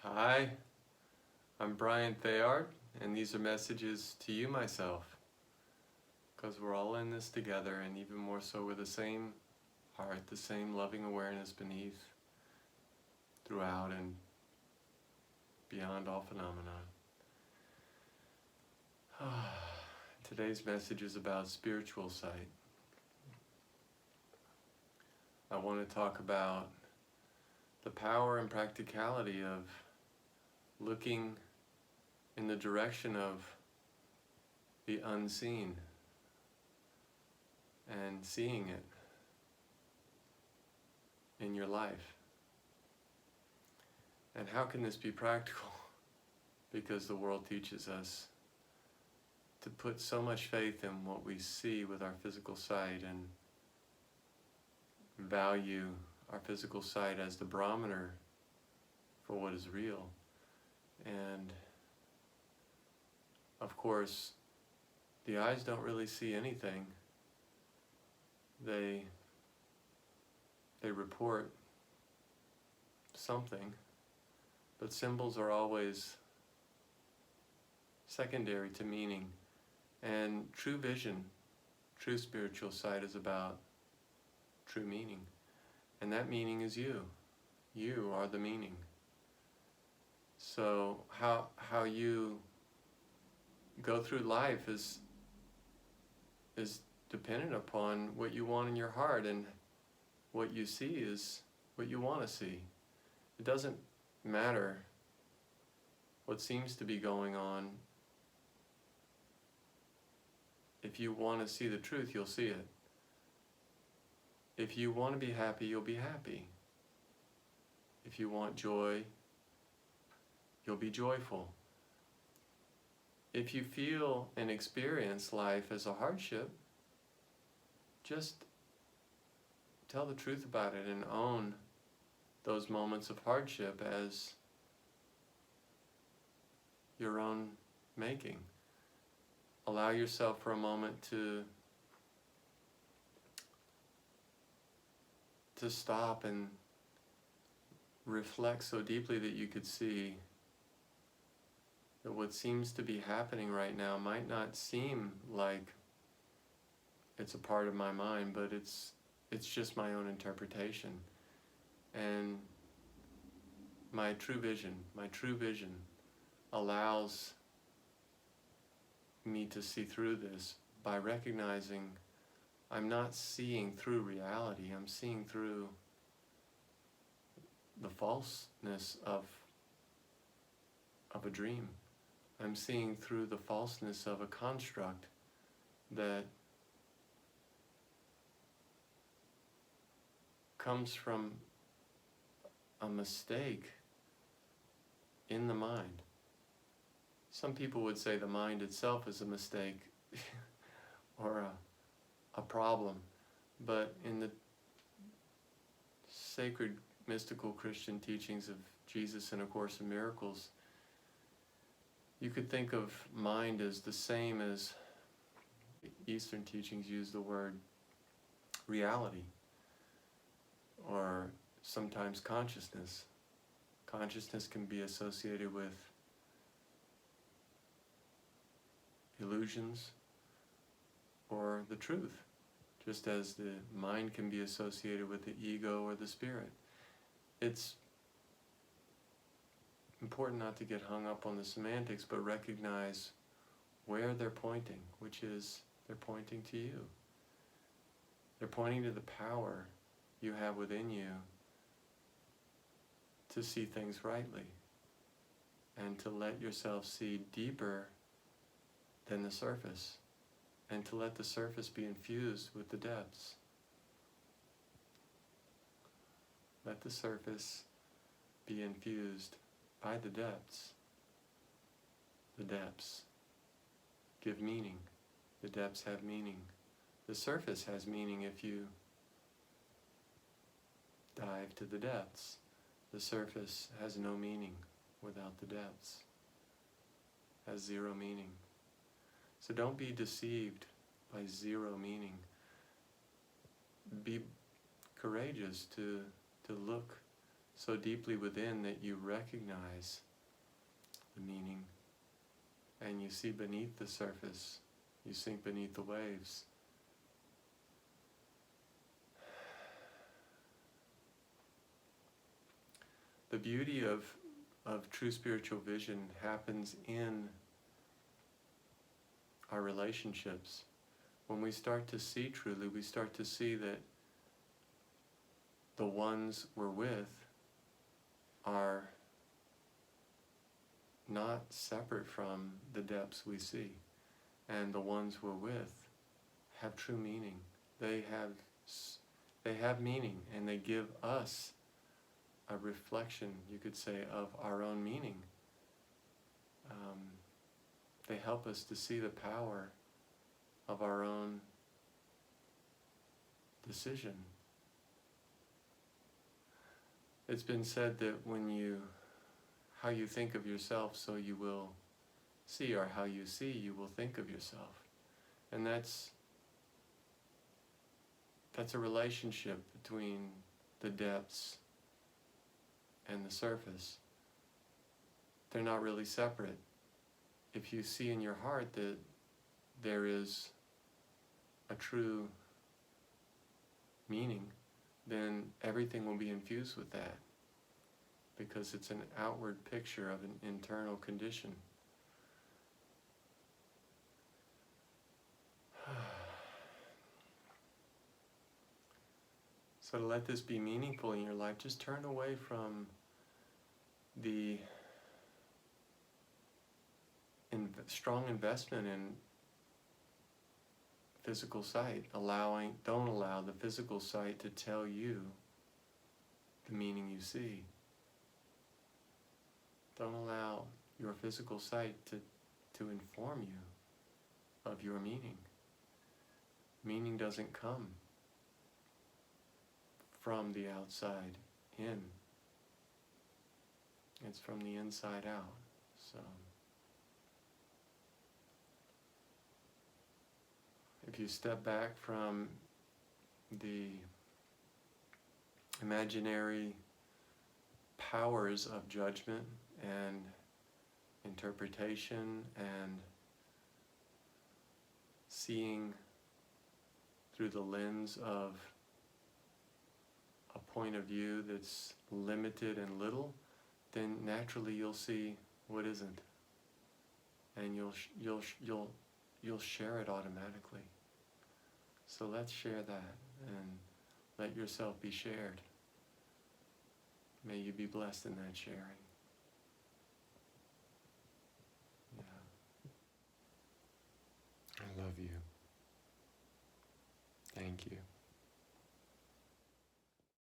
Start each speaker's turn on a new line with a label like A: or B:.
A: Hi, I'm Brian Thayard, and these are messages to you, myself, because we're all in this together, and even more so with the same heart, the same loving awareness beneath, throughout, and beyond all phenomena. Today's message is about spiritual sight. I want to talk about the power and practicality of looking in the direction of the unseen and seeing it in your life. And how can this be practical? Because the world teaches us to put so much faith in what we see with our physical sight and value our physical sight as the barometer for what is real. And of course, the eyes don't really see anything. They report something, but symbols are always secondary to meaning. And true vision, true spiritual sight is about true meaning. And that meaning is you. You are the meaning. So how you go through life is dependent upon what you want in your heart, and what you see is what you want to see. It doesn't matter what seems to be going on. If you want to see the truth, you'll see it. If you want to be happy, you'll be happy. If you want joy, you'll be joyful. If you feel and experience life as a hardship, just tell the truth about it and own those moments of hardship as your own making. Allow yourself for a moment to stop and reflect so deeply that you could see that what seems to be happening right now might not seem like it's a part of my mind, but it's just my own interpretation. And my true vision allows me to see through this by recognizing I'm not seeing through reality, I'm seeing through the falseness of a dream. I'm seeing through the falseness of a construct that comes from a mistake in the mind. Some people would say the mind itself is a mistake or a problem, but in the sacred mystical Christian teachings of Jesus in A Course in Miracles, you could think of mind as the same as Eastern teachings use the word reality, or sometimes consciousness. Consciousness can be associated with illusions or the truth, just as the mind can be associated with the ego or the spirit. It's important not to get hung up on the semantics, but recognize where they're pointing, which is they're pointing to you. They're pointing to the power you have within you to see things rightly and to let yourself see deeper than the surface, and to let the surface be infused with the depths. Let the surface be infused by the depths. The depths give meaning. The depths have meaning. The surface has meaning if you dive to the depths. The surface has no meaning without the depths. Has zero meaning. So don't be deceived by zero meaning. Be courageous to look so deeply within that you recognize the meaning and you see beneath the surface, you sink beneath the waves. The beauty of true spiritual vision happens in our relationships. When we start to see truly, we start to see that the ones we're with are not separate from the depths we see. And the ones we're with have true meaning. They have meaning, and they give us a reflection, you could say, of our own meaning. They help us to see the power of our own decision. It's been said that how you think of yourself, so you will see, or how you see, you will think of yourself. And that's a relationship between the depths and the surface. They're not really separate. If you see in your heart that there is a true meaning, then everything will be infused with that, because it's an outward picture of an internal condition. So to let this be meaningful in your life, just turn away from the strong investment in physical sight. Don't allow the physical sight to tell you the meaning you see. Don't allow your physical sight to inform you of your meaning. Meaning doesn't come from the outside in. It's from the inside out. So if you step back from the imaginary powers of judgment and interpretation and seeing through the lens of a point of view that's limited and little, then naturally you'll see what isn't, and you'll share it automatically. So let's share that and let yourself be shared. May you be blessed in that sharing. Yeah. I love you. Thank you.